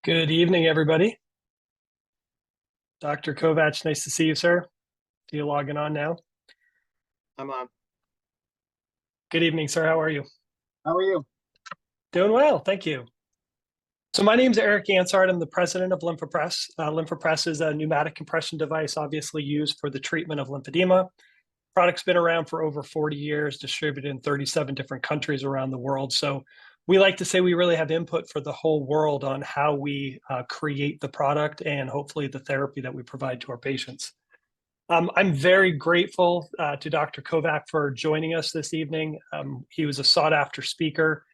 Good evening, everybody. Dr. Kovach, nice to see you, sir. See you logging on now. I'm on. Good evening, sir. How are you? How are you? Doing well, thank you. So my name is Eric Ansart. I'm the president of LymphaPress. LymphaPress is a pneumatic compression device obviously used for the treatment of lymphedema. Product's been around for over 40 years, distributed in 37 different countries around the world. So we like to say we really have input for the whole world on how we create the product and hopefully the therapy that we provide to our patients. I'm very grateful to Dr. Kovach for joining us this evening. He was a sought-after speaker.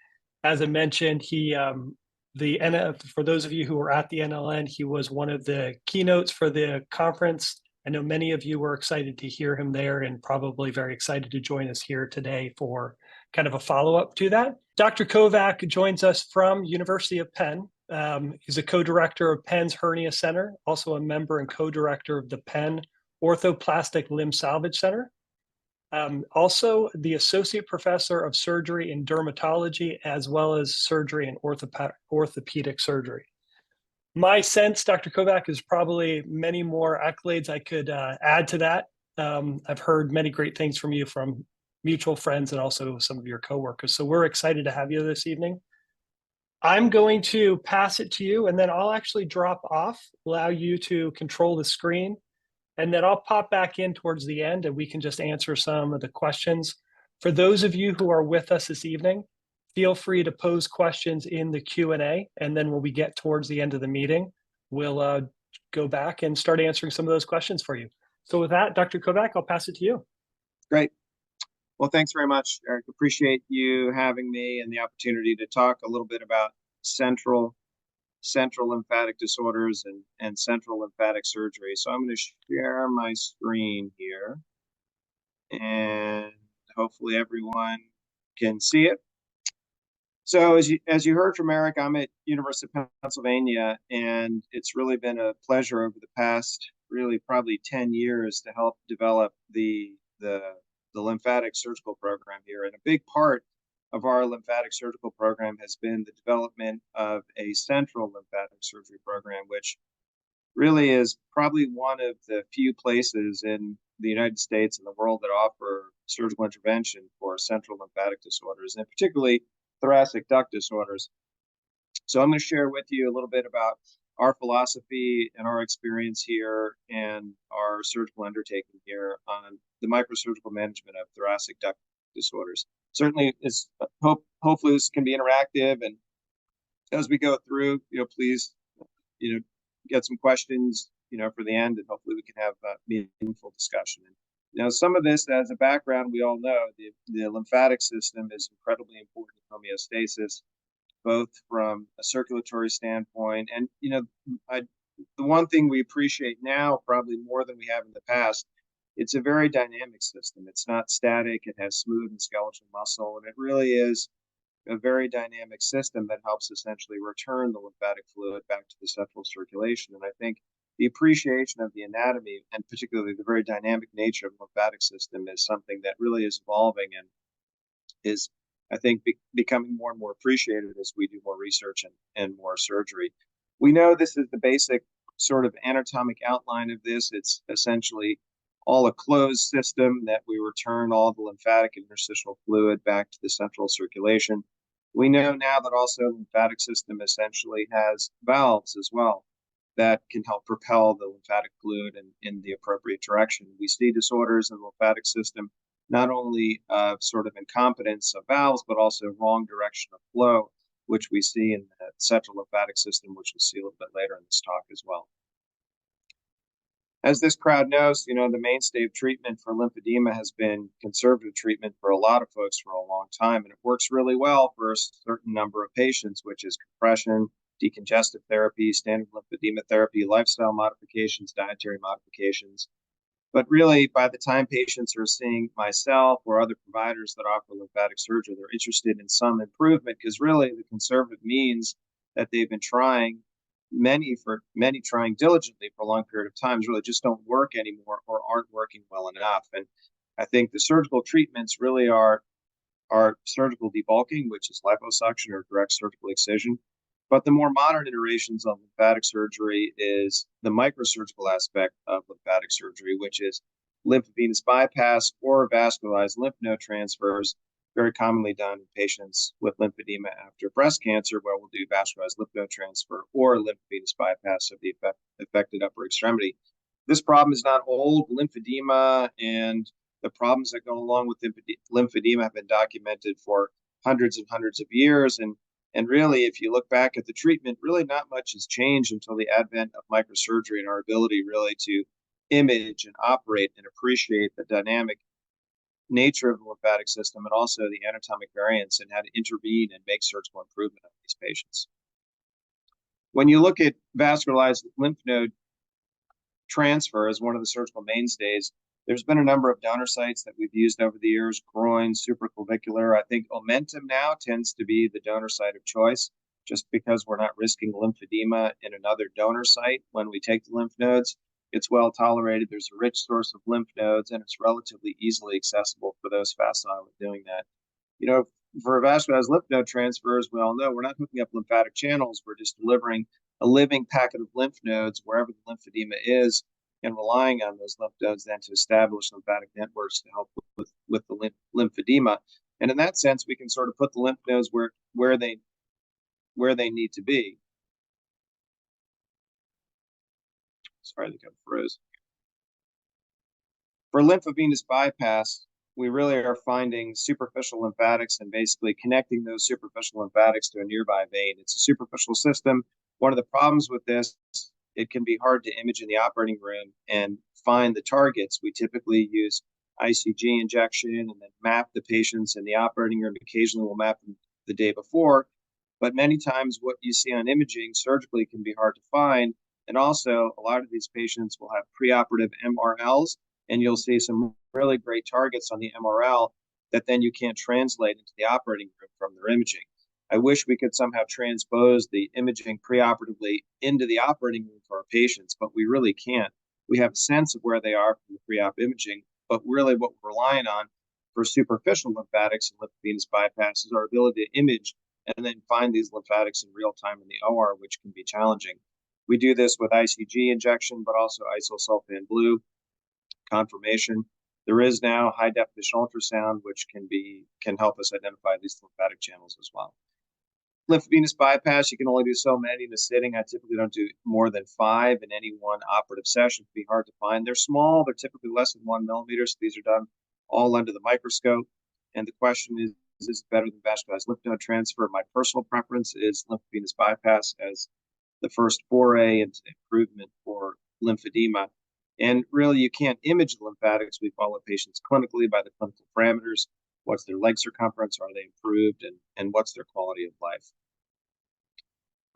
As I mentioned, for those of you who were at the NLN, he was one of the keynotes for the conference. I know many of you were excited to hear him there and probably very excited to join us here today for kind of a follow-up to that. Dr. Kovach joins us from University of Penn. He's a co-director of Penn's Hernia Center, also a member and co-director of the Penn Orthoplastic Limb Salvage Center. Also the associate professor of surgery and dermatology, as well as surgery and orthopedic surgery. My sense, Dr. Kovach, is probably many more accolades I could add to that. I've heard many great things from you from mutual friends and also some of your coworkers. So we're excited to have you this evening. I'm going to pass it to you, and then I'll actually drop off, allow you to control the screen. And then I'll pop back in towards the end and we can just answer some of the questions. For those of you who are with us this evening, feel free to pose questions in the Q&A. And then when we get towards the end of the meeting, we'll go back and start answering some of those questions for you. So with that, Dr. Kovach, I'll pass it to you. Great. Well, thanks very much, Eric. Appreciate you having me and the opportunity to talk a little bit about central lymphatic disorders and central lymphatic surgery. So I'm going to share my screen here, and hopefully everyone can see it. So as you heard from Eric, I'm at University of Pennsylvania, and it's really been a pleasure over the past really probably 10 years to help develop the lymphatic surgical program here. And a big part of our lymphatic surgical program has been the development of a central lymphatic surgery program, which really is probably one of the few places in the United States and the world that offer surgical intervention for central lymphatic disorders, and particularly thoracic duct disorders. So I'm going to share with you a little bit about our philosophy and our experience here and our surgical undertaking here on the microsurgical management of thoracic duct disorders. Certainly, hopefully this can be interactive, and as we go through, please, get some questions, for the end, and hopefully we can have a meaningful discussion. And, some of this, as a background, we all know the lymphatic system is incredibly important in homeostasis, both from a circulatory standpoint and, the one thing we appreciate now, probably more than we have in the past, it's a very dynamic system. It's not static. It has smooth and skeletal muscle, and it really is a very dynamic system that helps essentially return the lymphatic fluid back to the central circulation. And I think the appreciation of the anatomy, and particularly the very dynamic nature of the lymphatic system, is something that really is evolving and is, I think, becoming more and more appreciated as we do more research and more surgery. We know this is the basic sort of anatomic outline of this. It's essentially all a closed system that we return all the lymphatic and interstitial fluid back to the central circulation. We know now that also the lymphatic system essentially has valves as well that can help propel the lymphatic fluid in the appropriate direction. We see disorders in the lymphatic system, not only of sort of incompetence of valves, but also wrong direction of flow, which we see in the central lymphatic system, which we'll see a little bit later in this talk as well. As this crowd knows, the mainstay of treatment for lymphedema has been conservative treatment for a lot of folks for a long time, and it works really well for a certain number of patients, which is compression, decongestive therapy, standard lymphedema therapy, lifestyle modifications, dietary modifications. But really, by the time patients are seeing myself or other providers that offer lymphatic surgery, they're interested in some improvement, because really the conservative means that they've been trying, many trying diligently for a long period of time, really just don't work anymore or aren't working well enough. And I think the surgical treatments really are surgical debulking, which is liposuction or direct surgical excision, But the more modern iterations of lymphatic surgery is the microsurgical aspect of lymphatic surgery, which is lymphovenous bypass or vascularized lymph node transfers, very commonly done in patients with lymphedema after breast cancer, where we'll do vascularized lymph node transfer or lymphovenous bypass of the affected upper extremity. This problem is not old. Lymphedema and the problems that go along with lymphedema have been documented for hundreds and hundreds of years. And really, if you look back at the treatment, really not much has changed until the advent of microsurgery and our ability really to image and operate and appreciate the dynamic nature of the lymphatic system and also the anatomic variants and how to intervene and make surgical improvement on these patients. When you look at vascularized lymph node transfer as one of the surgical mainstays, there's been a number of donor sites that we've used over the years: groin, supraclavicular. I think Omentum now tends to be the donor site of choice, just because we're not risking lymphedema in another donor site when we take the lymph nodes. It's well tolerated. There's a rich source of lymph nodes, and it's relatively easily accessible for those facile at doing that. You know, for vascularized lymph node transfers, we all know we're not hooking up lymphatic channels. We're just delivering a living packet of lymph nodes wherever the lymphedema is, and relying on those lymph nodes then to establish lymphatic networks to help with the lymphedema. And in that sense, we can sort of put the lymph nodes where they need to be. Sorry, they got froze. For lymphovenous bypass, we really are finding superficial lymphatics and basically connecting those superficial lymphatics to a nearby vein. It's a superficial system. One of the problems with this, it can be hard to image in the operating room and find the targets. We typically use ICG injection and then map the patients in the operating room. Occasionally we'll map them the day before, but many times what you see on imaging surgically can be hard to find. And also a lot of these patients will have preoperative MRLs, and you'll see some really great targets on the MRL that then you can't translate into the operating room from their imaging. I wish we could somehow transpose the imaging preoperatively into the operating room for our patients, but we really can't. We have a sense of where they are from the pre-op imaging, but really what we're relying on for superficial lymphatics and lymphovenous bypass is our ability to image and then find these lymphatics in real time in the OR, which can be challenging. We do this with ICG injection, but also isosulfan blue confirmation. There is now high definition ultrasound, which can help us identify these lymphatic channels as well. Lymphovenous bypass, you can only do so many in a sitting. I typically don't do more than 5 in any one operative session. It can be hard to find. They're small. They're typically less than 1 millimeter. So these are done all under the microscope. And the question is this better than vascularized lymph node transfer? My personal preference is lymphovenous bypass as the first foray into improvement for lymphedema. And really, you can't image the lymphatics. We follow patients clinically by the clinical parameters. What's their leg circumference? Are they improved? And what's their quality of life?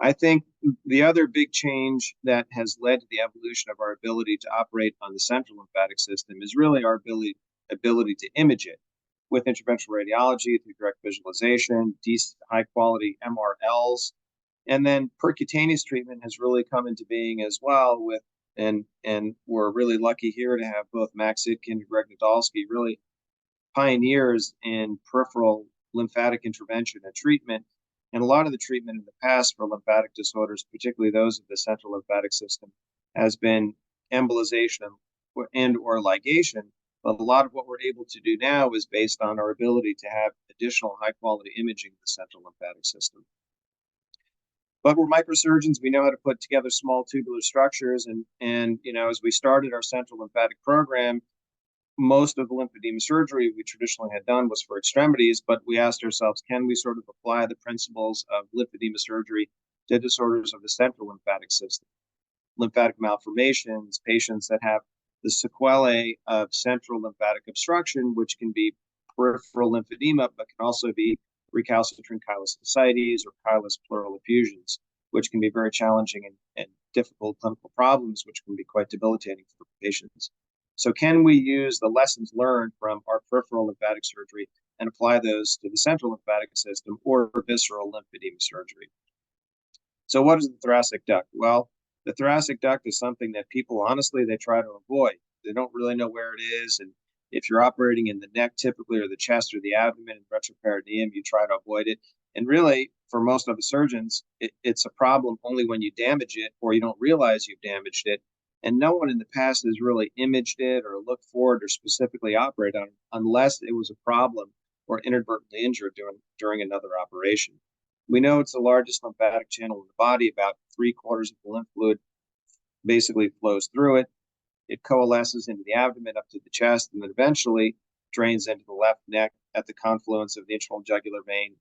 I think the other big change that has led to the evolution of our ability to operate on the central lymphatic system is really our ability to image it with interventional radiology through direct visualization, decent high quality MRLs, and then percutaneous treatment has really come into being as well with, and we're really lucky here to have both Max Itkin and Greg Nadolsky, really pioneers in peripheral lymphatic intervention and treatment. And a lot of the treatment in the past for lymphatic disorders, particularly those of the central lymphatic system, has been embolization and or ligation. But a lot of what we're able to do now is based on our ability to have additional high quality imaging of the central lymphatic system. But we're microsurgeons. We know how to put together small tubular structures. And you know, as we started our central lymphatic program, most of the lymphedema surgery we traditionally had done was for extremities, but we asked ourselves, can we sort of apply the principles of lymphedema surgery to disorders of the central lymphatic system? Lymphatic malformations, patients that have the sequelae of central lymphatic obstruction, which can be peripheral lymphedema, but can also be recalcitrant chylous ascites or chylous pleural effusions, which can be very challenging and difficult clinical problems, which can be quite debilitating for patients. So can we use the lessons learned from our peripheral lymphatic surgery and apply those to the central lymphatic system or visceral lymphedema surgery? So what is the thoracic duct? Well, the thoracic duct is something that people, honestly, they try to avoid. They don't really know where it is. And if you're operating in the neck typically or the chest or the abdomen and retroperitoneum, you try to avoid it. And really, for most of the surgeons, it's a problem only when you damage it or you don't realize you've damaged it. And no one in the past has really imaged it or looked for it or specifically operated on it unless it was a problem or inadvertently injured during another operation. We know it's the largest lymphatic channel in the body. About 3/4 of the lymph fluid basically flows through it. It coalesces into the abdomen up to the chest and then eventually drains into the left neck at the confluence of the internal jugular vein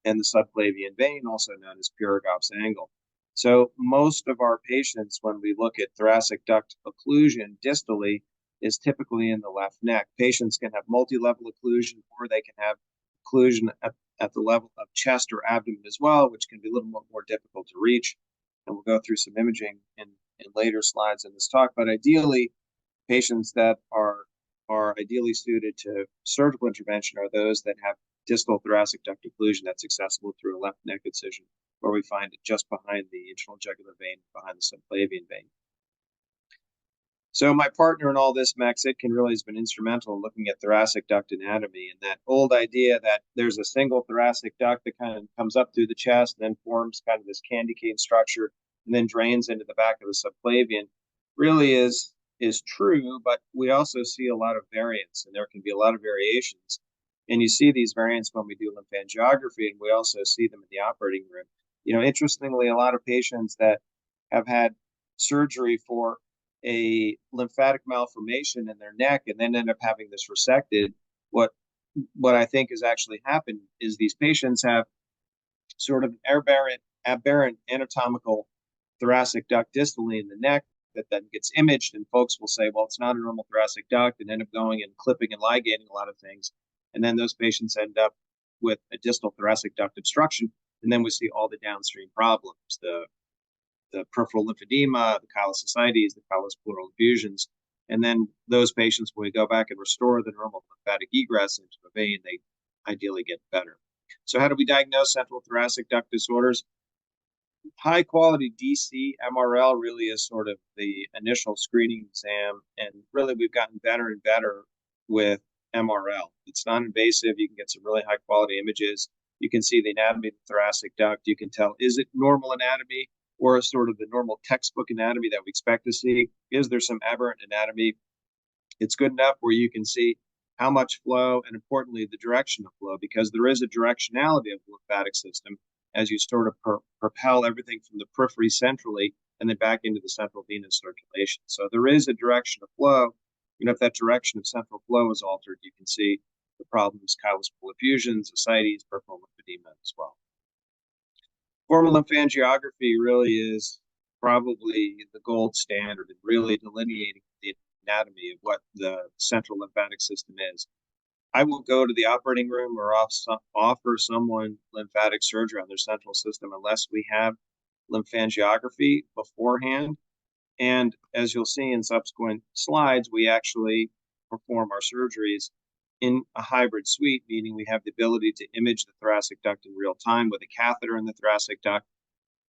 and the subclavian vein, also known as Pyrgoff's angle. So most of our patients, when we look at thoracic duct occlusion distally, is typically in the left neck. Patients can have multi-level occlusion, or they can have occlusion at the level of chest or abdomen as well, which can be a little more difficult to reach. And we'll go through some imaging in later slides in this talk. But ideally, patients that are ideally suited to surgical intervention are those that have distal thoracic duct occlusion that's accessible through a left neck incision, where we find it just behind the internal jugular vein, behind the subclavian vein. So my partner in all this, Max Itkin, really has been instrumental in looking at thoracic duct anatomy, and that old idea that there's a single thoracic duct that kind of comes up through the chest and then forms kind of this candy cane structure and then drains into the back of the subclavian really is true, but we also see a lot of variance, and there can be a lot of variations. And you see these variants when we do lymphangiography, and we also see them in the operating room. You know, interestingly, a lot of patients that have had surgery for a lymphatic malformation in their neck and then end up having this resected, what I think has actually happened is these patients have sort of an aberrant anatomical thoracic duct distally in the neck that then gets imaged, and folks will say, well, it's not a normal thoracic duct, and end up going and clipping and ligating a lot of things. And then those patients end up with a distal thoracic duct obstruction, and then we see all the downstream problems, the peripheral lymphedema, the chylosocites, the chylospleural effusions. And then those patients, when we go back and restore the normal lymphatic egress into the vein, they ideally get better. So how do we diagnose central thoracic duct disorders? High quality DC MRL really is sort of the initial screening exam, and really we've gotten better and better with MRL. It's non-invasive. You can get some really high quality images. You can see the anatomy of the thoracic duct. You can tell, is it normal anatomy or sort of the normal textbook anatomy that we expect to see? Is there some aberrant anatomy? It's good enough where you can see how much flow and, importantly, the direction of flow, because there is a directionality of the lymphatic system as you sort of propel everything from the periphery centrally and then back into the central venous circulation. So there is a direction of flow. And if that direction of central flow is altered, you can see the problems, chylospleural effusions, ascites, peripheral lymphedema as well. Formal lymphangiography really is probably the gold standard in really delineating the anatomy of what the central lymphatic system is. I won't go to the operating room or offer someone lymphatic surgery on their central system unless we have lymphangiography beforehand. And as you'll see in subsequent slides, we actually perform our surgeries in a hybrid suite, meaning we have the ability to image the thoracic duct in real time with a catheter in the thoracic duct,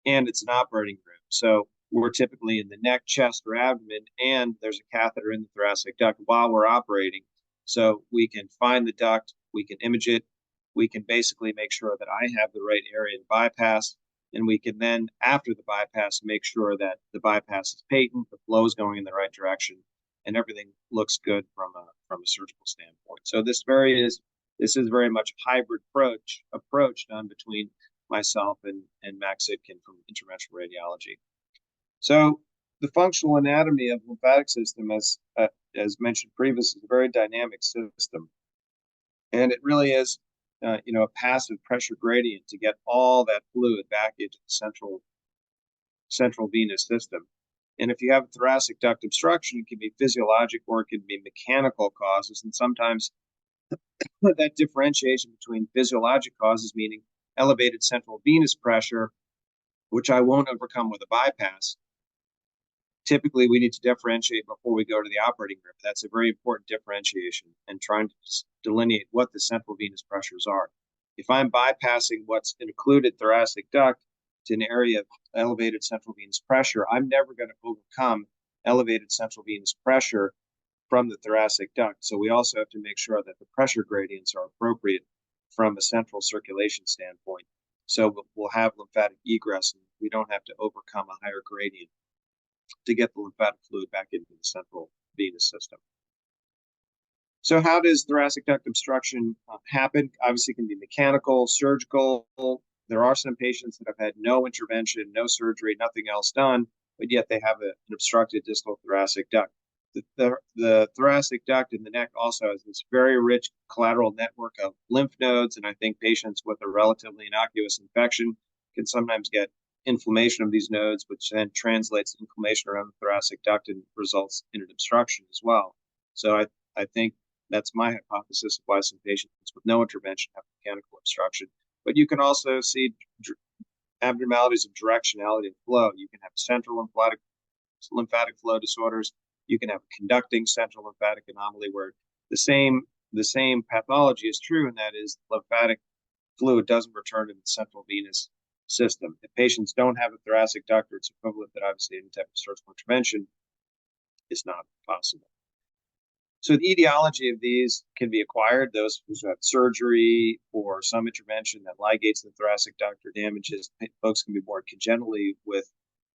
and it's an operating room. So we're typically in the neck, chest, or abdomen, and there's a catheter in the thoracic duct while we're operating. So we can find the duct, we can image it, we can basically make sure that I have the right area to bypass, and we can then, after the bypass, make sure that the bypass is patent, the flow is going in the right direction, and everything looks good from a surgical standpoint. So this is very much a hybrid approach done between myself and Max Itkin from interventional radiology. So the functional anatomy of the lymphatic system, as mentioned previously, is a very dynamic system, and it really is, a passive pressure gradient to get all that fluid back into the central venous system. And if you have a thoracic duct obstruction, it can be physiologic or it can be mechanical causes, and sometimes that differentiation between physiologic causes, meaning elevated central venous pressure, which I won't overcome with a bypass. Typically, we need to differentiate before we go to the operating room. That's a very important differentiation and trying to delineate what the central venous pressures are. If I'm bypassing what's an occluded thoracic duct to an area of elevated central venous pressure, I'm never going to overcome elevated central venous pressure from the thoracic duct. So we also have to make sure that the pressure gradients are appropriate from a central circulation standpoint. So we'll have lymphatic egress, and we don't have to overcome a higher gradient to get the lymphatic fluid back into the central venous system. So how does thoracic duct obstruction happen? Obviously, it can be mechanical, surgical. There are some patients that have had no intervention, no surgery, nothing else done, but yet they have an obstructed distal thoracic duct. The thoracic duct in the neck also has this very rich collateral network of lymph nodes, and I think patients with a relatively innocuous infection can sometimes get inflammation of these nodes, which then translates to inflammation around the thoracic duct and results in an obstruction as well. So I think that's my hypothesis of why some patients with no intervention have mechanical obstruction. But you can also see abnormalities of directionality of flow. You can have central lymphatic flow disorders. You can have a conducting central lymphatic anomaly where the same pathology is true, and that is lymphatic fluid doesn't return to the central venous system. If patients don't have a thoracic duct, or its equivalent, that obviously any type of surgical intervention is not possible. So the etiology of these can be acquired. Those who have surgery or some intervention that ligates the thoracic duct or damages, folks can be born congenitally with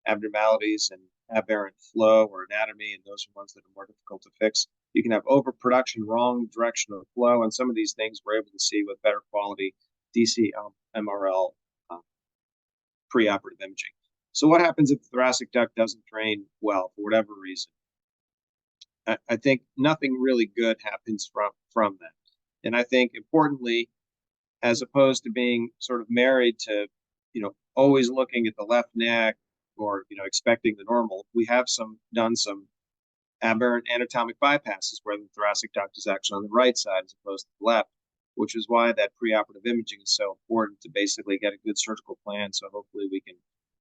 abnormalities and aberrant flow or anatomy, and those are ones that are more difficult to fix. You can have overproduction, wrong direction of flow, and some of these things we're able to see with better quality DC MRL preoperative imaging. So what happens if the thoracic duct doesn't drain well for whatever reason? I think nothing really good happens from that. And I think importantly, as opposed to being sort of married to, always looking at the left neck or, expecting the normal, we have done some aberrant anatomic bypasses where the thoracic duct is actually on the right side as opposed to the left, which is why that preoperative imaging is so important to basically get a good surgical plan. So hopefully we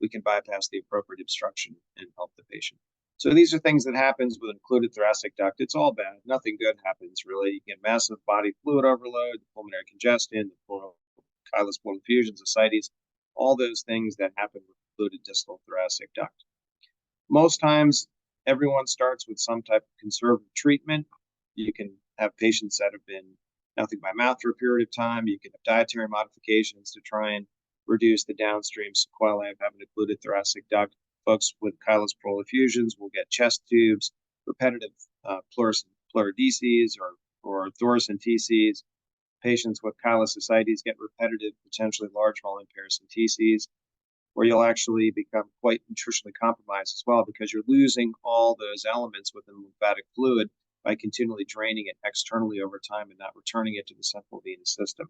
can bypass the appropriate obstruction and help the patient. So these are things that happens with occluded thoracic duct. It's all bad. Nothing good happens, really. You get massive body fluid overload, pulmonary congestion, the pleural chylous pleural effusions, ascites, all those things that happen with occluded distal thoracic duct. Most times, everyone starts with some type of conservative treatment. You can have patients that have been nothing by mouth for a period of time. You can have dietary modifications to try and reduce the downstream sequelae of having occluded thoracic duct. Folks with chylous pleural effusions will get chest tubes, repetitive pleurodeces or thoracenteses. Patients with chylous ascites get repetitive, potentially large volume paracenteses, where you'll actually become quite nutritionally compromised as well because you're losing all those elements within lymphatic fluid by continually draining it externally over time and not returning it to the central venous system.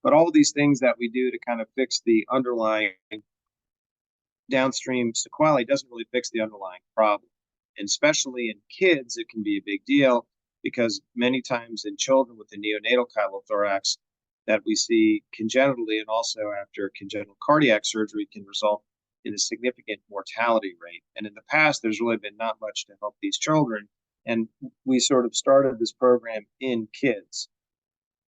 But all of these things that we do to kind of fix the underlying downstream sequelae doesn't really fix the underlying problem. And especially in kids, it can be a big deal because many times in children with the neonatal chylothorax that we see congenitally and also after congenital cardiac surgery can result in a significant mortality rate. And in the past, there's really been not much to help these children. And we sort of started this program in kids.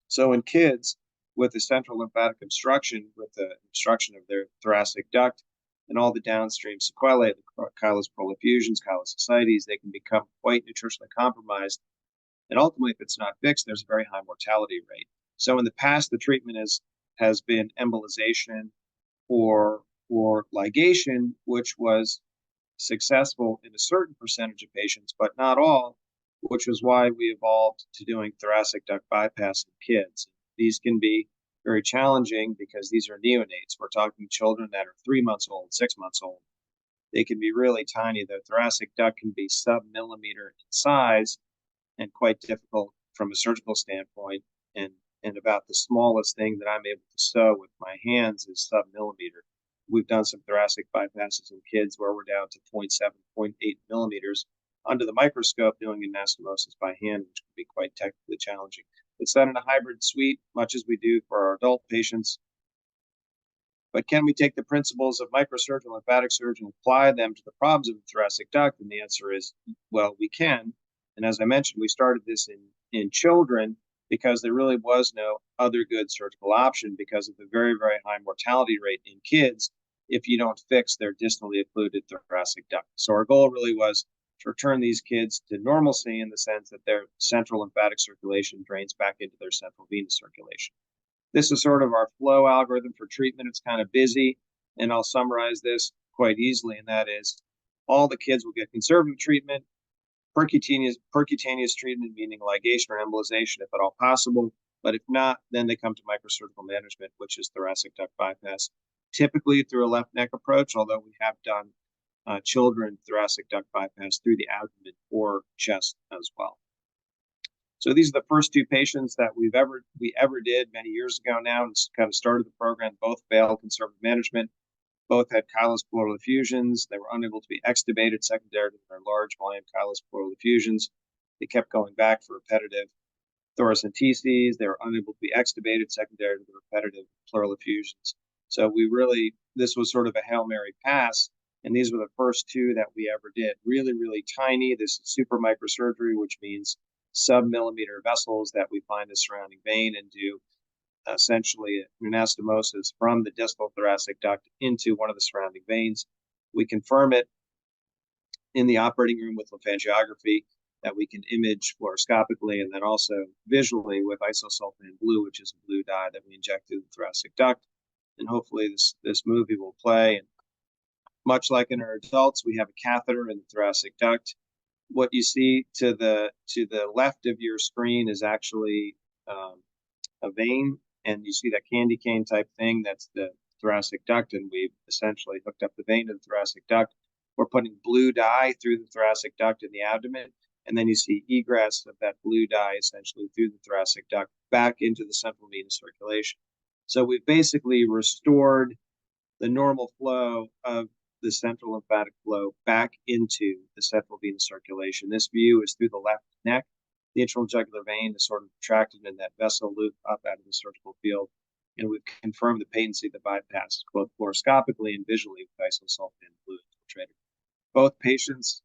So in kids with a central lymphatic obstruction, with the obstruction of their thoracic duct, and all the downstream sequelae, the chylous pleural effusions, chylous ascites, they can become quite nutritionally compromised. And ultimately, if it's not fixed, there's a very high mortality rate. So in the past, the treatment has been embolization or ligation, which was successful in a certain percentage of patients, but not all, which was why we evolved to doing thoracic duct bypass in kids. These can be very challenging because these are neonates. We're talking children that are 3 months old, 6 months old. They can be really tiny. The thoracic duct can be sub-millimeter in size and quite difficult from a surgical standpoint. And about the smallest thing that I'm able to sew with my hands is sub-millimeter. We've done some thoracic bypasses in kids where we're down to 0.7, 0.8 millimeters under the microscope doing anastomosis by hand, which can be quite technically challenging. It's done in a hybrid suite, much as we do for our adult patients. But can we take the principles of microsurgical lymphatic surgery and apply them to the problems of the thoracic duct? And the answer is, well, we can. And as I mentioned, we started this in children because there really was no other good surgical option because of the very, very high mortality rate in kids if you don't fix their distally occluded thoracic duct. So our goal really was to return these kids to normalcy in the sense that their central lymphatic circulation drains back into their central venous circulation. This is sort of our flow algorithm for treatment. It's kind of busy, and I'll summarize this quite easily, and that is all the kids will get conservative treatment, percutaneous treatment, meaning ligation or embolization if at all possible. But if not, then they come to microsurgical management, which is thoracic duct bypass, typically through a left neck approach, although we have done children thoracic duct bypass through the abdomen or chest as well. So these are the first two patients that we ever did many years ago now, and kind of started the program. Both failed conservative management. Both had chylous pleural effusions. They were unable to be extubated secondary to their large volume chylous pleural effusions. They kept going back for repetitive thoracenteses. They were unable to be extubated secondary to the repetitive pleural effusions. So this was sort of a Hail Mary pass, and these were the first two that we ever did. Really, really tiny. This is super microsurgery, which means sub-millimeter vessels that we find the surrounding vein and do essentially an anastomosis from the distal thoracic duct into one of the surrounding veins. We confirm it in the operating room with lymphangiography that we can image fluoroscopically, and then also visually with isosulfan blue, which is a blue dye that we inject through the thoracic duct. And hopefully this movie will play. And much like in our adults, we have a catheter in the thoracic duct. What you see to the left of your screen is actually a vein, and you see that candy cane type thing. That's the thoracic duct, and we've essentially hooked up the vein to the thoracic duct. We're putting blue dye through the thoracic duct in the abdomen, and then you see egress of that blue dye essentially through the thoracic duct back into the central venous circulation. So we've basically restored the normal flow of the central lymphatic flow back into the central venous circulation. This view is through the left neck. The intrajugular vein is sort of retracted in that vessel loop up out of the surgical field. And we've confirmed the patency of the bypass, both fluoroscopically and visually with isosulfan blue infiltrator. Both patients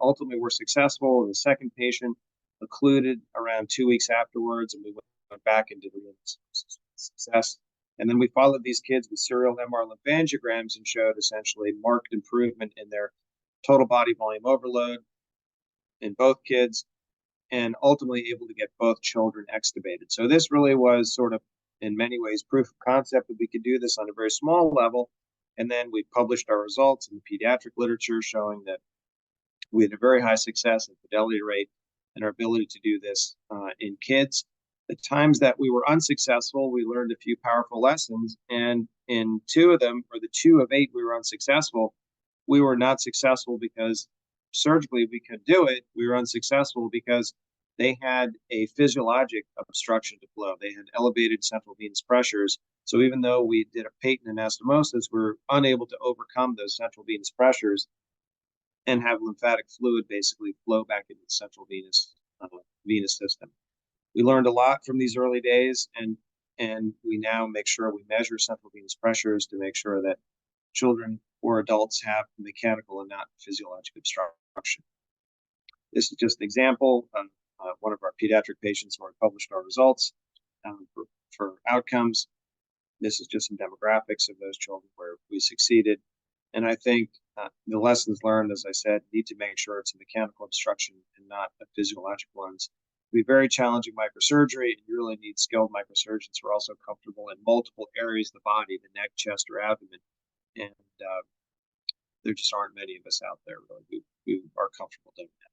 ultimately were successful. The second patient occluded around 2 weeks afterwards, and we went back into the success. And then we followed these kids with serial MR lymphangiograms and showed essentially marked improvement in their total body volume overload in both kids, and ultimately able to get both children extubated. So this really was sort of, in many ways, proof of concept that we could do this on a very small level. And then we published our results in the pediatric literature showing that we had a very high success and fidelity rate and our ability to do this in kids. The times that we were unsuccessful, we learned a few powerful lessons. And in 2 of them, or the 2 of 8 we were unsuccessful, we were not successful because surgically we could do it. We were unsuccessful because they had a physiologic obstruction to flow. They had elevated central venous pressures. So even though we did a patent anastomosis, we were unable to overcome those central venous pressures and have lymphatic fluid basically flow back into the central venous system. We learned a lot from these early days, and we now make sure we measure central venous pressures to make sure that children or adults have mechanical and not physiologic obstruction. This is just an example of one of our pediatric patients where we published our results for outcomes. This is just some demographics of those children where we succeeded. And I think the lessons learned, as I said, need to make sure it's a mechanical obstruction and not a physiologic one. It's be very challenging microsurgery, and you really need skilled microsurgeons who are also comfortable in multiple areas of the body, the neck, chest, or abdomen. And there just aren't many of us out there really who are comfortable doing that.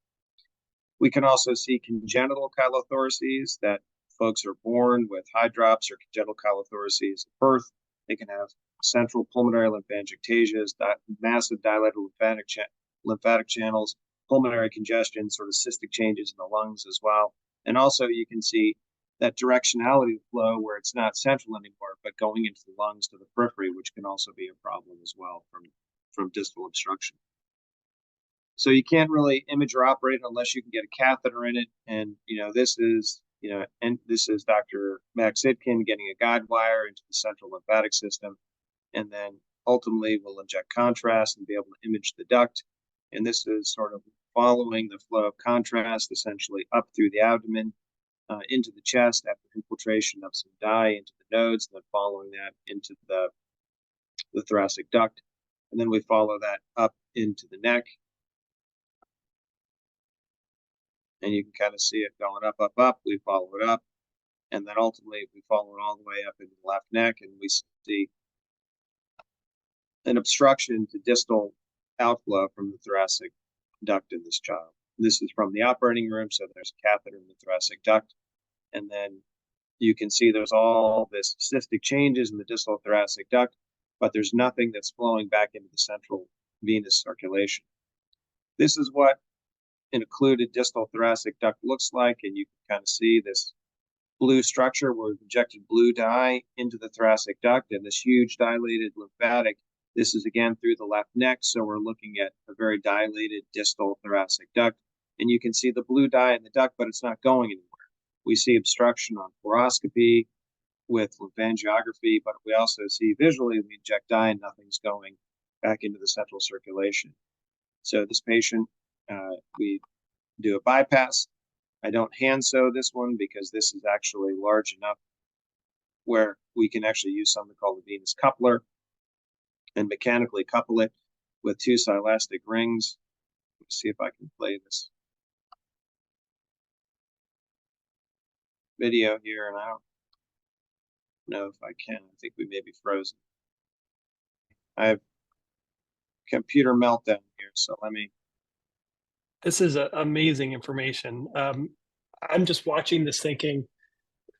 We can also see congenital chylothoraces, that folks are born with hydrops or congenital chylothoraces at birth. They can have central pulmonary lymphangiectasias, massive dilated lymphatic channels, pulmonary congestion, sort of cystic changes in the lungs as well. And also you can see that directionality of flow where it's not central anymore, but going into the lungs to the periphery, which can also be a problem as well from distal obstruction. So you can't really image or operate unless you can get a catheter in it. And, this is Dr. Max Zitkin getting a guide wire into the central lymphatic system. And then ultimately we'll inject contrast and be able to image the duct. And this is sort of following the flow of contrast essentially up through the abdomen into the chest after infiltration of some dye into the nodes, and then following that into the thoracic duct. And then we follow that up into the neck. And you can kind of see it going up, up, up. We follow it up. And then ultimately we follow it all the way up into the left neck, and we see an obstruction to distal outflow from the thoracic duct in this child. This is from the operating room, so there's a catheter in the thoracic duct. And then you can see there's all this cystic changes in the distal thoracic duct, but there's nothing that's flowing back into the central venous circulation. This is what an occluded distal thoracic duct looks like, and you can kind of see this blue structure where we've injected blue dye into the thoracic duct and this huge dilated lymphatic. This is again through the left neck, so we're looking at a very dilated distal thoracic duct. And you can see the blue dye in the duct, but it's not going anywhere. We see obstruction on fluoroscopy with lymphangiography, but we also see visually we inject dye and nothing's going back into the central circulation. So this patient, we do a bypass. I don't hand sew this one because this is actually large enough where we can actually use something called a venous coupler and mechanically couple it with two silastic rings. Let's see if I can play this video here, and I don't know if I can. I think we may be frozen. I have computer meltdown here, so let me. This is amazing information. I'm just watching this thinking,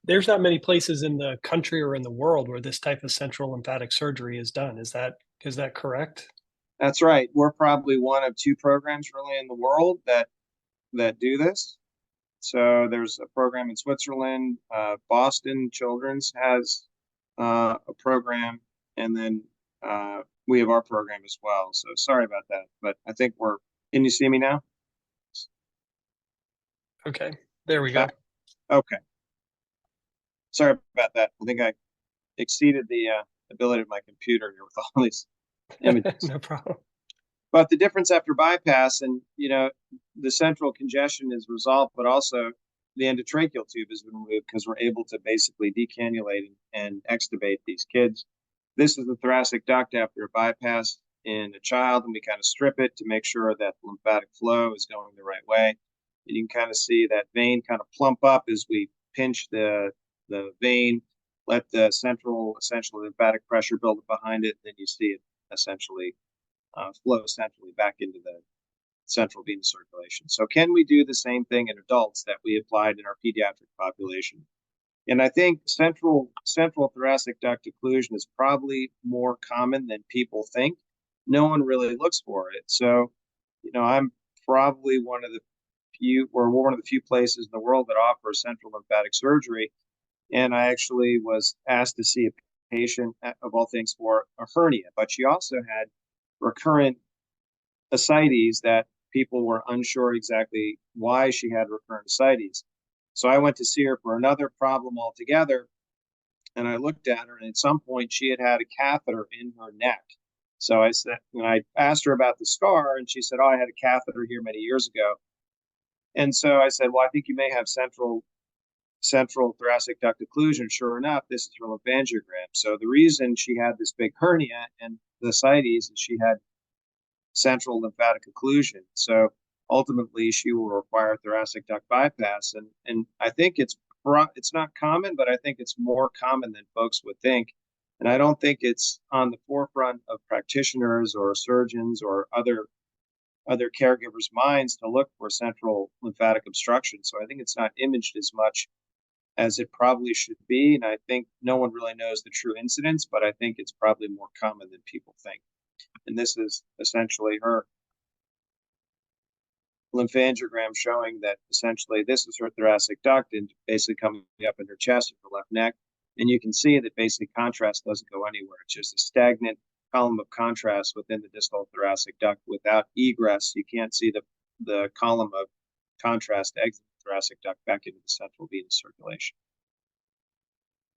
there's not many places in the country or in the world where this type of central lymphatic surgery is done. Is that correct? That's right. We're probably one of two programs really in the world that do this. So there's a program in Switzerland. Boston Children's has a program, and then we have our program as well. So sorry about that, but I think we're. Can you see me now? Okay, there we go. Okay. Sorry about that. I think I exceeded the ability of my computer here with all these images. No problem. But the difference after bypass, and the central congestion is resolved, but also the endotracheal tube is removed because we're able to basically decannulate and extubate these kids. This is the thoracic duct after a bypass in a child, and we kind of strip it to make sure that the lymphatic flow is going the right way. And you can kind of see that vein kind of plump up as we pinch the vein, let the central essentially lymphatic pressure build up behind it, then you see it essentially flow centrally back into the central venous circulation. So can we do the same thing in adults that we applied in our pediatric population? And I think central thoracic duct occlusion is probably more common than people think. No one really looks for it. So, I'm probably one of the few places in the world that offers central lymphatic surgery. And I actually was asked to see a patient, of all things, for a hernia, but she also had recurrent ascites that people were unsure exactly why she had recurrent ascites. So I went to see her for another problem altogether, and I looked at her, and at some point she had a catheter in her neck. So I said, when I asked her about the scar, and she said, "Oh, I had a catheter here many years ago." And so I said, "Well, I think you may have central thoracic duct occlusion." Sure enough, this is her lymphangiogram. So the reason she had this big hernia and the ascites is she had central lymphatic occlusion. So ultimately, she will require thoracic duct bypass. And I think it's not common, but I think it's more common than folks would think. And I don't think it's on the forefront of practitioners or surgeons or other caregivers' minds to look for central lymphatic obstruction. So I think it's not imaged as much as it probably should be. And I think no one really knows the true incidence, but I think it's probably more common than people think. And this is essentially her lymphangiogram showing that essentially this is her thoracic duct and basically coming up in her chest and her left neck. And you can see that basically contrast doesn't go anywhere. It's just a stagnant column of contrast within the distal thoracic duct without egress. You can't see the column of contrast exit the thoracic duct back into the central venous circulation.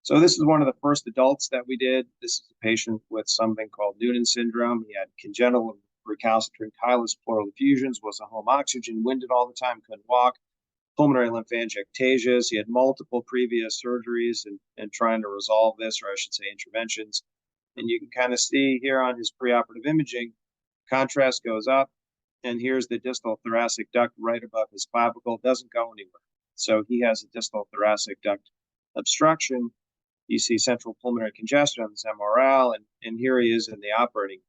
So this is one of the first adults that we did. This is a patient with something called Noonan syndrome. He had congenital recalcitrant chylous pleural effusions, was a home oxygen, winded all the time, couldn't walk, pulmonary lymphangiectasias. He had multiple previous surgeries and trying to resolve this, or I should say interventions. And you can kind of see here on his preoperative imaging, contrast goes up, and here's the distal thoracic duct right above his clavicle, doesn't go anywhere. So he has a distal thoracic duct obstruction, you see central pulmonary congestion on this MRL, and here he is in the operating.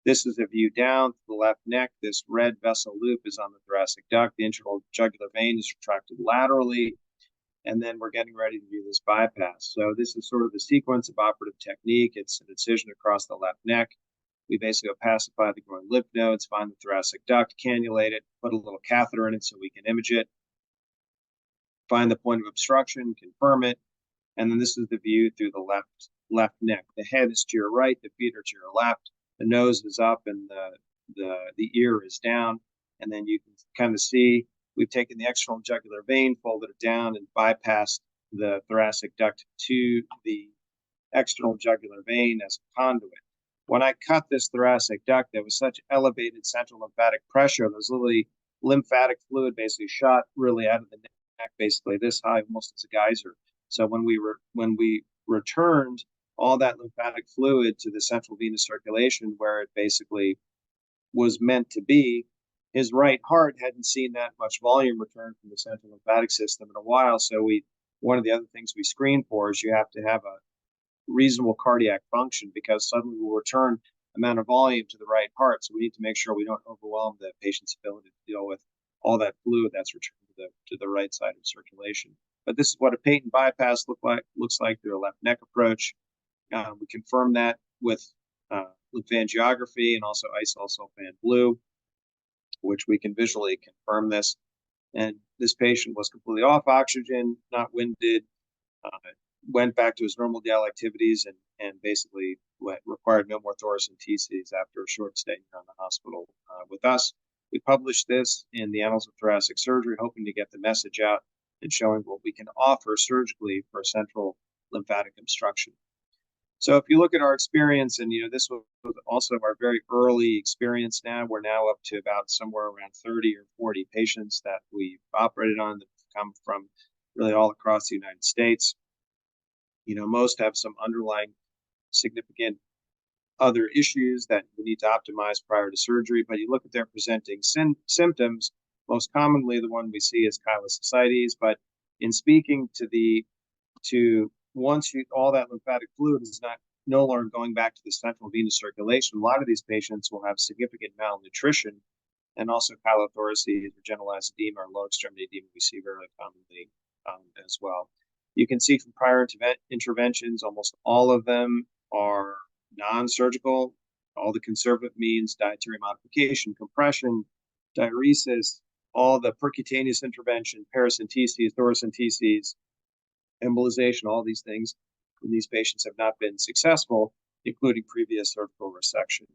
This is a view down to the left neck. This red vessel loop is on the thoracic duct. The internal jugular vein is retracted laterally, and then we're getting ready to do this bypass. So this is sort of the sequence of operative technique. It's an incision across the left neck. We basically opacify the groin lymph nodes, find the thoracic duct, cannulate it, put a little catheter in it so we can image it, find the point of obstruction, confirm it, and then this is the view through the left neck. The head is to your right, the feet are to your left, the nose is up, and the ear is down. And then you can kind of see we've taken the external jugular vein, folded it down, and bypassed the thoracic duct to the external jugular vein as a conduit. When I cut this thoracic duct, there was such elevated central lymphatic pressure. There's literally lymphatic fluid basically shot really out of the neck, basically this high, almost as a geyser. So when we returned all that lymphatic fluid to the central venous circulation where it basically was meant to be, his right heart hadn't seen that much volume return from the central lymphatic system in a while. So one of the other things we screen for is you have to have a reasonable cardiac function, because suddenly we'll return amount of volume to the right heart. So we need to make sure we don't overwhelm the patient's ability to deal with all that fluid that's returned to the right side of circulation. But this is what a patent bypass looks like through a left neck approach. We confirm that with lymphangiography and also isosulfan blue, which we can visually confirm this. And this patient was completely off oxygen, not winded, went back to his normal daily activities, and basically required no more thoracenteses after a short stay here in the hospital with us. We published this in the Annals of Thoracic Surgery, hoping to get the message out and showing what we can offer surgically for central lymphatic obstruction. So if you look at our experience, and this was also our very early experience now, we're now up to about somewhere around 30 or 40 patients that we've operated on that come from really all across the United States. Most have some underlying significant other issues that we need to optimize prior to surgery, but you look at their presenting symptoms, most commonly the one we see is chylosocites, but in speaking to once all that lymphatic fluid is no longer going back to the central venous circulation, a lot of these patients will have significant malnutrition and also chylothoraces or generalized edema or lower extremity edema we see very commonly as well. You can see from prior interventions, almost all of them are non-surgical. All the conservative means, dietary modification, compression, diuresis, all the percutaneous intervention, paracenteses, thoracenteses, embolization, all these things in these patients have not been successful, including previous surgical resection.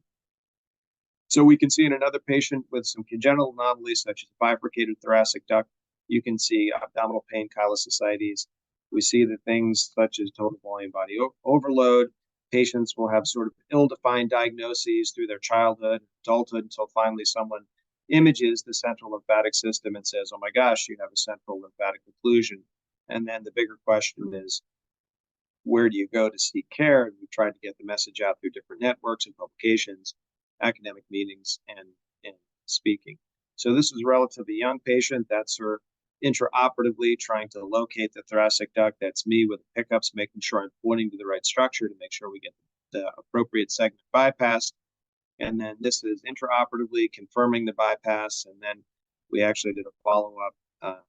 So we can see in another patient with some congenital anomalies, such as bifurcated thoracic duct, you can see abdominal pain, chylosocites. We see the things such as total volume body overload. Patients will have sort of ill-defined diagnoses through their childhood, adulthood, until finally someone images the central lymphatic system and says, oh my gosh, you have a central lymphatic occlusion. And then the bigger question is, where do you go to seek care? And we tried to get the message out through different networks and publications, academic meetings, and speaking. So this is a relatively young patient. That's her intraoperatively trying to locate the thoracic duct. That's me with the pickups, making sure I'm pointing to the right structure to make sure we get the appropriate segment bypassed. And then this is intraoperatively confirming the bypass. And then we actually did a follow-up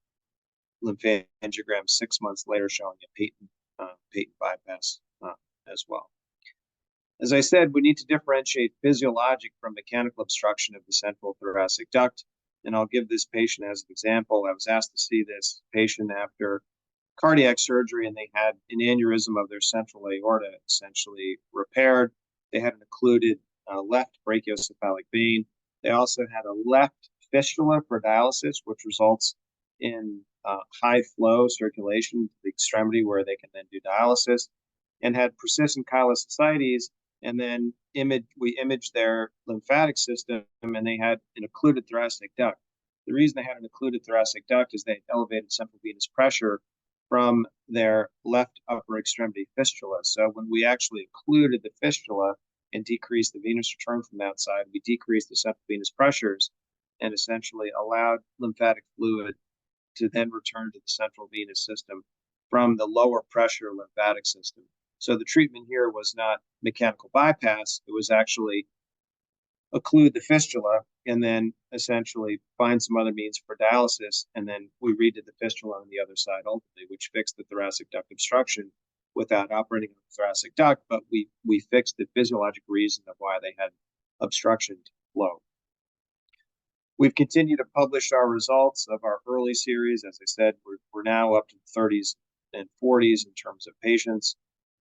lymphangiogram 6 months later showing a patent bypass as well. As I said, we need to differentiate physiologic from mechanical obstruction of the central thoracic duct. And I'll give this patient as an example. I was asked to see this patient after cardiac surgery, and they had an aneurysm of their central aorta essentially repaired. They had an occluded left brachiocephalic vein. They also had a left fistula for dialysis, which results in high flow circulation to the extremity where they can then do dialysis, and had persistent chylosocites. And then we imaged their lymphatic system, and they had an occluded thoracic duct. The reason they had an occluded thoracic duct is they had elevated central venous pressure from their left upper extremity fistula. So when we actually occluded the fistula and decreased the venous return from the outside, we decreased the central venous pressures and essentially allowed lymphatic fluid to then return to the central venous system from the lower pressure lymphatic system. So the treatment here was not mechanical bypass. It was actually occlude the fistula and then essentially find some other means for dialysis. And then we redid the fistula on the other side ultimately, which fixed the thoracic duct obstruction without operating on the thoracic duct, but we fixed the physiologic reason of why they had obstruction to flow. We've continued to publish our results of our early series. As I said, we're now up to the 30s and 40s in terms of patients.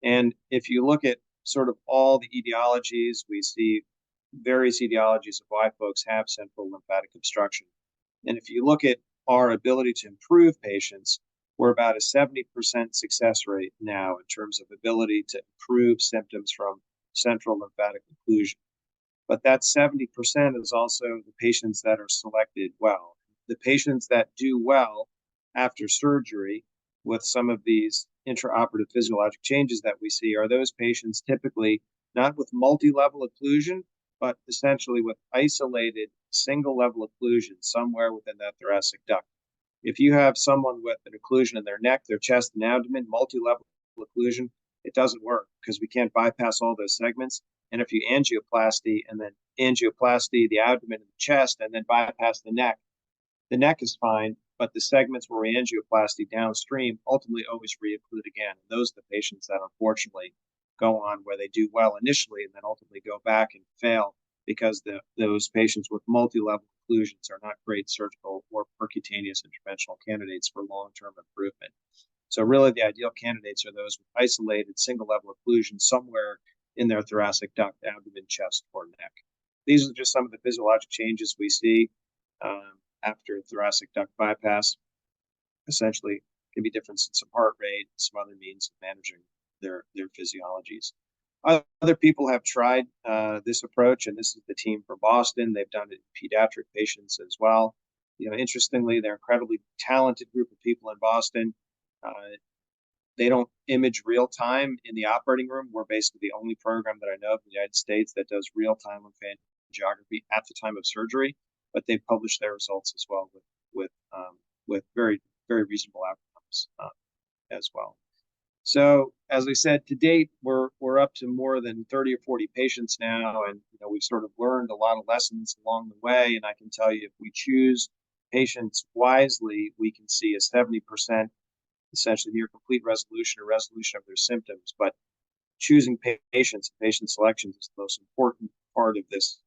And if you look at sort of all the etiologies, we see various etiologies of why folks have central lymphatic obstruction. And if you look at our ability to improve patients, we're about a 70% success rate now in terms of ability to improve symptoms from central lymphatic occlusion. But that 70% is also the patients that are selected well. The patients that do well after surgery with some of these intraoperative physiologic changes that we see are those patients typically not with multi-level occlusion, but essentially with isolated single-level occlusion somewhere within that thoracic duct. If you have someone with an occlusion in their neck, their chest, and abdomen, multi-level occlusion, it doesn't work because we can't bypass all those segments. And if you angioplasty and then angioplasty the abdomen and the chest and then bypass the neck is fine, but the segments where we angioplasty downstream ultimately always re-occlude again. And those are the patients that unfortunately go on where they do well initially and then ultimately go back and fail because those patients with multi-level occlusions are not great surgical or percutaneous interventional candidates for long-term improvement. So really the ideal candidates are those with isolated single-level occlusion somewhere in their thoracic duct, abdomen, chest, or neck. These are just some of the physiologic changes we see after thoracic duct bypass. Essentially, can be difference in some heart rate, some other means of managing their physiologies. Other people have tried this approach, and this is the team from Boston. They've done it in pediatric patients as well. You know, interestingly, they're an incredibly talented group of people in Boston. They don't image real time in the operating room. We're basically the only program that I know of in the United States that does real time lymphangiography at the time of surgery. But they've published their results as well with very reasonable outcomes as well. So as I said, to date, we're up to more than 30 or 40 patients now, and we've sort of learned a lot of lessons along the way. And I can tell you, if we choose patients wisely, we can see a 70% essentially near complete resolution or resolution of their symptoms. But choosing patients, patient selection is the most important part of this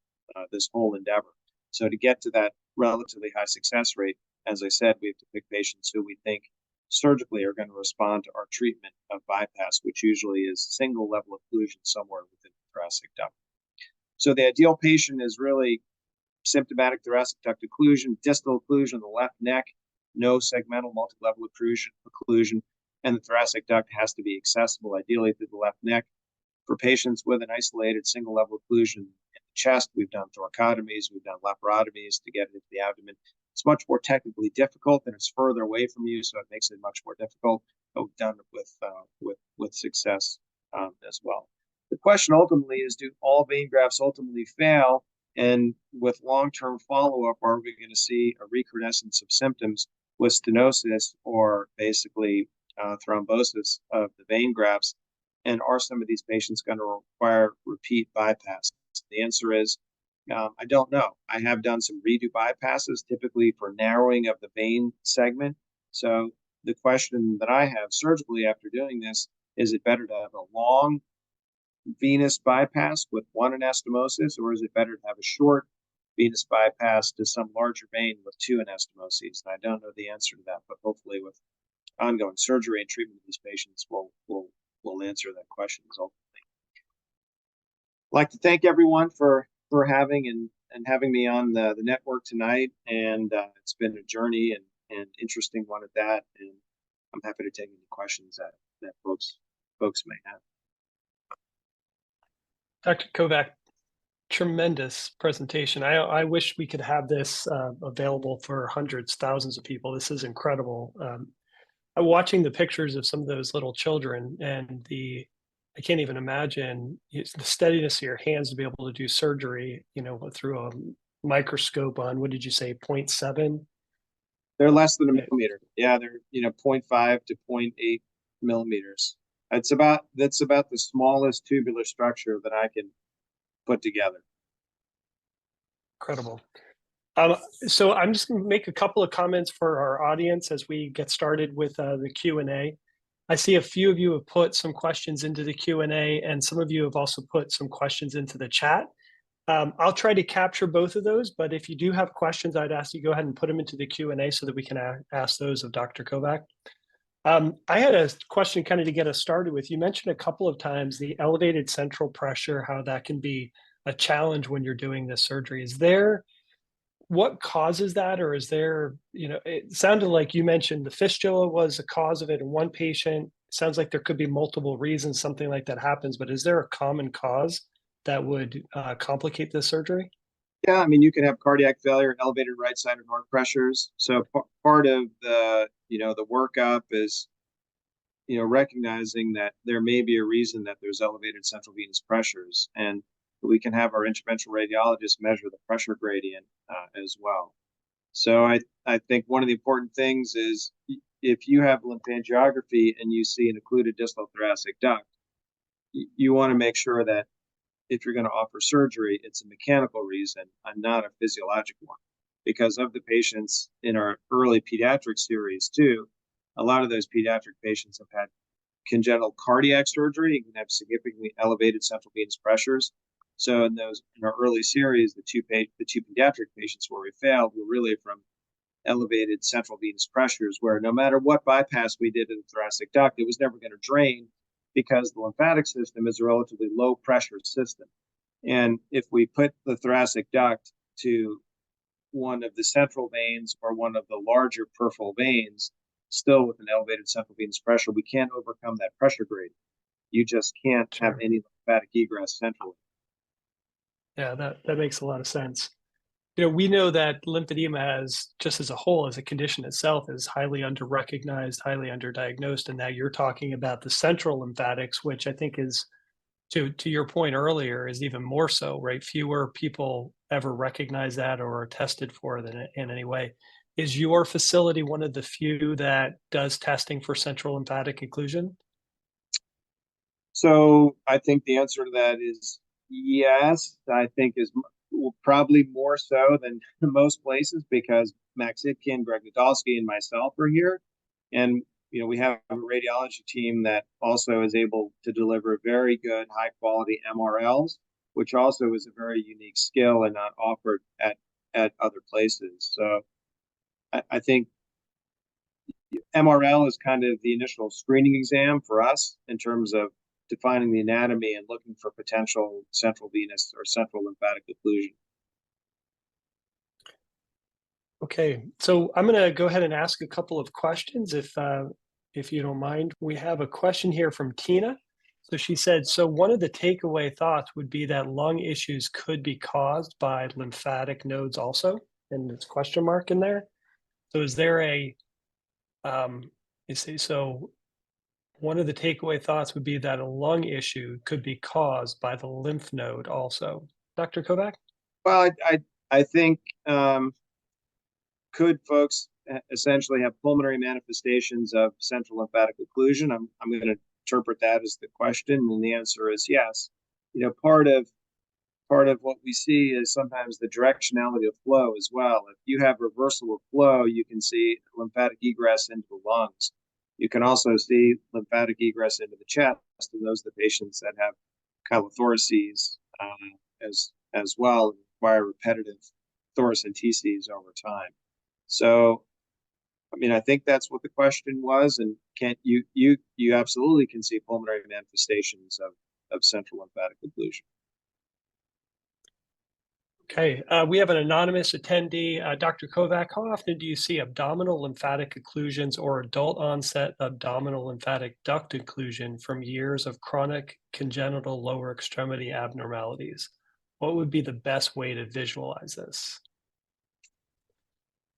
whole endeavor. So to get to that relatively high success rate, as I said, we have to pick patients who we think surgically are going to respond to our treatment of bypass, which usually is single level occlusion somewhere within the thoracic duct. So the ideal patient is really symptomatic thoracic duct occlusion, distal occlusion in the left neck, no segmental multi-level occlusion, and the thoracic duct has to be accessible, ideally through the left neck. For patients with an isolated single level occlusion in the chest, we've done thoracotomies, we've done laparotomies to get into the abdomen. It's much more technically difficult and it's further away from you, so it makes it much more difficult, but we've done it with success as well. The question ultimately is, do all vein grafts ultimately fail? And with long-term follow-up, are we going to see a recrudescence of symptoms with stenosis or basically thrombosis of the vein grafts? And are some of these patients going to require repeat bypass? The answer is, I don't know. I have done some redo bypasses, typically for narrowing of the vein segment. So the question that I have surgically after doing this, is it better to have a long venous bypass with one anastomosis, or is it better to have a short venous bypass to some larger vein with two anastomoses? And I don't know the answer to that, but hopefully with ongoing surgery and treatment of these patients, we'll answer that question ultimately. I'd like to thank everyone for having and having me on the network tonight, and it's been a journey and interesting one at that, and I'm happy to take any questions that folks may have. Dr. Kovach, tremendous presentation. I wish we could have this available for hundreds, thousands of people. This is incredible. Watching the pictures of some of those little children and I can't even imagine the steadiness of your hands to be able to do surgery, through a microscope on, what did you say, 0.7? They're less than a millimeter. Yeah, they're 0.5 to 0.8 millimeters. That's about the smallest tubular structure that I can put together. Incredible. So I'm just going to make a couple of comments for our audience as we get started with the Q&A. I see a few of you have put some questions into the Q&A, and some of you have also put some questions into the chat. I'll try to capture both of those, but if you do have questions, I'd ask you go ahead and put them into the Q&A so that we can ask those of Dr. Kovach. I had a question kind of to get us started with. You mentioned a couple of times the elevated central pressure, how that can be a challenge when you're doing this surgery. What causes that, or is there, it sounded like you mentioned the fistula was a cause of it in one patient. It sounds like there could be multiple reasons something like that happens, but is there a common cause that would complicate this surgery? Yeah, I mean, you can have cardiac failure, elevated right-sided heart pressures. So part of the workup is, recognizing that there may be a reason that there's elevated central venous pressures, and we can have our interventional radiologist measure the pressure gradient as well. So I think one of the important things is if you have lymphangiography and you see an occluded distal thoracic duct, you want to make sure that if you're going to offer surgery, it's a mechanical reason and not a physiologic one. Because of the patients in our early pediatric series too, a lot of those pediatric patients have had congenital cardiac surgery and can have significantly elevated central venous pressures. So in our early series, the two pediatric patients where we failed were really from elevated central venous pressures, where no matter what bypass we did in the thoracic duct, it was never going to drain because the lymphatic system is a relatively low pressure system. And if we put the thoracic duct to one of the central veins or one of the larger peripheral veins, still with an elevated central venous pressure, we can't overcome that pressure gradient. You just can't have any lymphatic egress centrally. Yeah, that makes a lot of sense. We know that lymphedema has, just as a whole, as a condition itself, is highly under-recognized, highly underdiagnosed, and now you're talking about the central lymphatics, which I think is, to your point earlier, is even more so, right? Fewer people ever recognize that or are tested for it in any way. Is your facility one of the few that does testing for central lymphatic occlusion? So I think the answer to that is yes. I think is probably more so than most places because Max Itkin, Greg Nadolsky, and myself are here. And, we have a radiology team that also is able to deliver very good, high quality MRLs, which also is a very unique skill and not offered at other places. So I think MRL is kind of the initial screening exam for us in terms of defining the anatomy and looking for potential central venous or central lymphatic occlusion. Okay, so I'm going to go ahead and ask a couple of questions if you don't mind. We have a question here from Tina. So she said, so one of the takeaway thoughts would be that lung issues could be caused by lymphatic nodes also, and it's question mark in there. So is there so one of the takeaway thoughts would be that a lung issue could be caused by the lymph node also. Dr. Kovach? Well, I think could folks essentially have pulmonary manifestations of central lymphatic occlusion? I'm going to interpret that as the question, and the answer is yes. Part of what we see is sometimes the directionality of flow as well. If you have reversal of flow, you can see lymphatic egress into the lungs. You can also see lymphatic egress into the chest, and those are the patients that have chylothoraces as well, and require repetitive thoracenteses over time. So, I think that's what the question was, and you absolutely can see pulmonary manifestations of central lymphatic occlusion. Okay, we have an anonymous attendee. Dr. Kovach, how often do you see abdominal lymphatic occlusions or adult onset abdominal lymphatic duct occlusion from years of chronic congenital lower extremity abnormalities? What would be the best way to visualize this?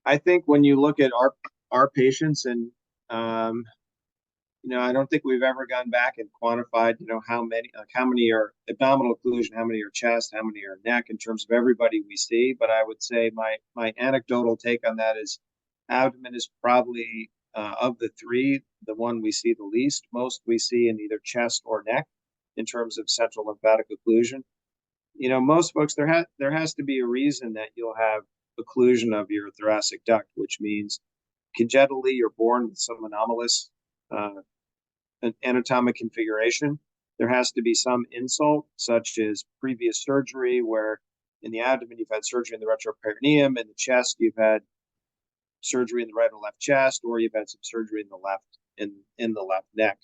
I think when you look at our patients, and I don't think we've ever gone back and quantified, how many are abdominal occlusion, how many are chest, how many are neck in terms of everybody we see. But I would say my anecdotal take on that is abdomen is probably of the three the one we see the least. Most we see in either chest or neck in terms of central lymphatic occlusion. Most folks, there has to be a reason that you'll have occlusion of your thoracic duct, which means congenitally you're born with some anomalous anatomic configuration. There has to be some insult, such as previous surgery, where in the abdomen you've had surgery in the retroperineum, in the chest you've had surgery in the right or left chest, or you've had some surgery in the left neck.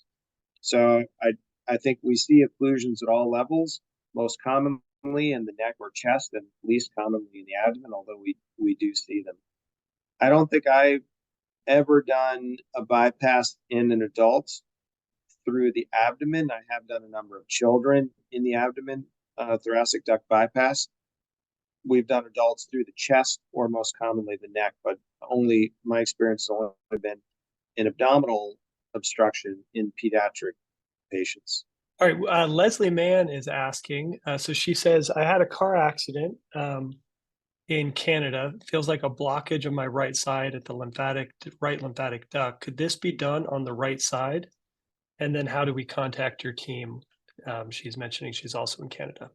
So I think we see occlusions at all levels, most commonly in the neck or chest, and least commonly in the abdomen, although we do see them. I don't think I've ever done a bypass in an adult through the abdomen. I have done a number of children in the abdomen, thoracic duct bypass. We've done adults through the chest or most commonly the neck, but only my experience has only been in abdominal obstruction in pediatric patients. All right, Leslie Mann is asking, so she says, I had a car accident in Canada. It feels like a blockage of my right side at the right lymphatic duct. Could this be done on the right side? And then how do we contact your team? She's mentioning she's also in Canada.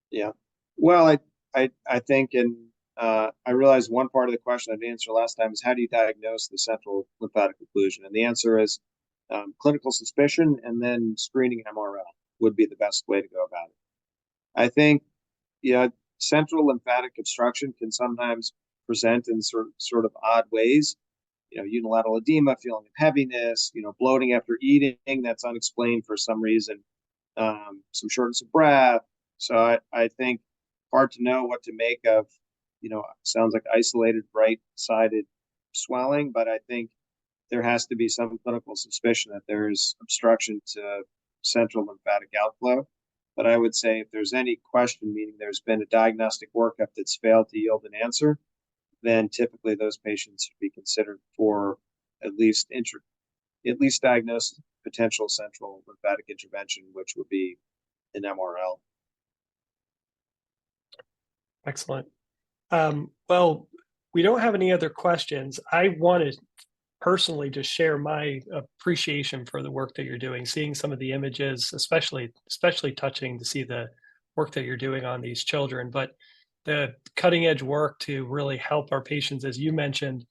Yeah, well, I think, and I realized one part of the question I didn't answer last time is how do you diagnose the central lymphatic occlusion? And the answer is clinical suspicion, and then screening MRL would be the best way to go about it. I think, central lymphatic obstruction can sometimes present in sort of odd ways. Unilateral edema, feeling of heaviness, bloating after eating that's unexplained for some reason, some shortness of breath. So I think hard to know what to make of, sounds like isolated right-sided swelling, but I think there has to be some clinical suspicion that there's obstruction to central lymphatic outflow. But I would say if there's any question, meaning there's been a diagnostic workup that's failed to yield an answer, then typically those patients should be considered for at least diagnosed potential central lymphatic intervention, which would be an MRL. Excellent. Well, we don't have any other questions. I wanted personally to share my appreciation for the work that you're doing, seeing some of the images, especially touching to see the work that you're doing on these children, but the cutting edge work to really help our patients. As you mentioned,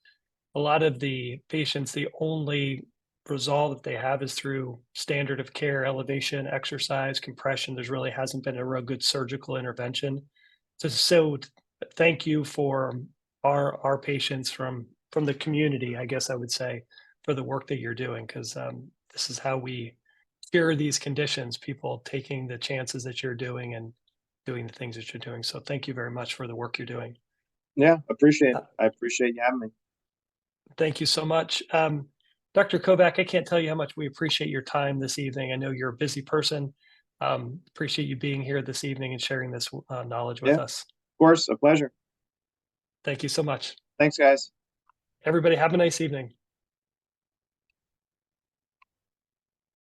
a lot of the patients, the only resolve that they have is through standard of care, elevation, exercise, compression. There really hasn't been a real good surgical intervention. So thank you for our patients from the community, I guess I would say, for the work that you're doing, because this is how we cure these conditions, people taking the chances that you're doing and doing the things that you're doing. So thank you very much for the work you're doing. Yeah, appreciate it. I appreciate you having me. Thank you so much. Dr. Kovach, I can't tell you how much we appreciate your time this evening. I know you're a busy person. Appreciate you being here this evening and sharing this knowledge with us. Of course, a pleasure. Thank you so much. Thanks, guys. Everybody have a nice evening.